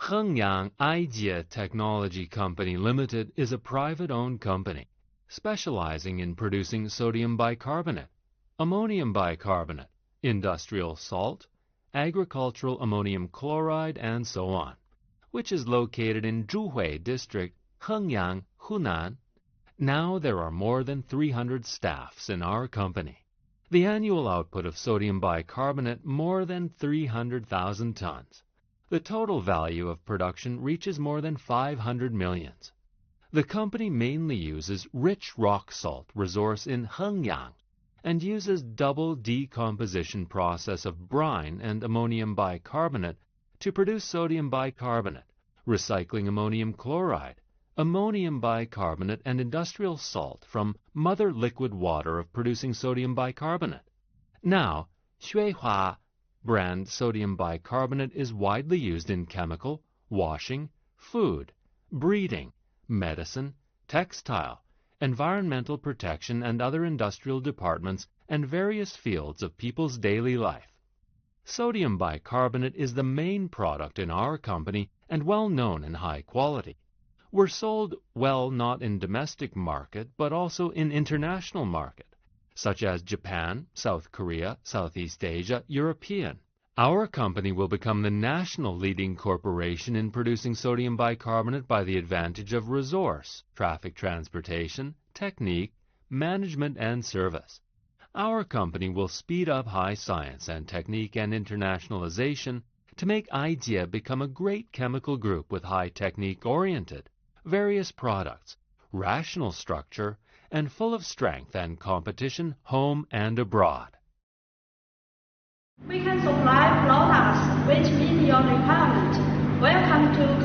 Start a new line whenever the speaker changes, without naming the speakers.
Hengyang Aijie Technology Company Limited is a private-owned company specializing in producing sodium bicarbonate, ammonium bicarbonate, industrial salt, agricultural ammonium chloride, and so on, which is located in Zhuhui District, Hengyang, Hunan. Now there are more than 300 staffs in our company. The annual output of sodium bicarbonate more than 300,000 tons. The total value of production reaches more than 500 millions. The company mainly uses rich rock salt resource in Hengyang and uses double decomposition process of brine and ammonium bicarbonate to produce sodium bicarbonate, recycling ammonium chloride, ammonium bicarbonate, and industrial salt from mother liquid water of producing sodium bicarbonate. Now, Xuehua brand sodium bicarbonate is widely used in chemical, washing, food, breeding, medicine, textile, environmental protection, and other industrial departments and various fields of people's daily life. Sodium bicarbonate is the main product in our company and well known in high quality. We're sold well not in domestic market but also in international market, such as Japan, South Korea, Southeast Asia, European. Our company will become the national leading corporation in producing sodium bicarbonate by the advantage of resource, traffic transportation, technique, management, and service. Our company will speed up high science and technique and internationalization to make Aijie become a great chemical group with high technique-oriented, various products, rational structure, and full of strength and competition home and abroad.
We can supply products which meet your requirement. Welcome to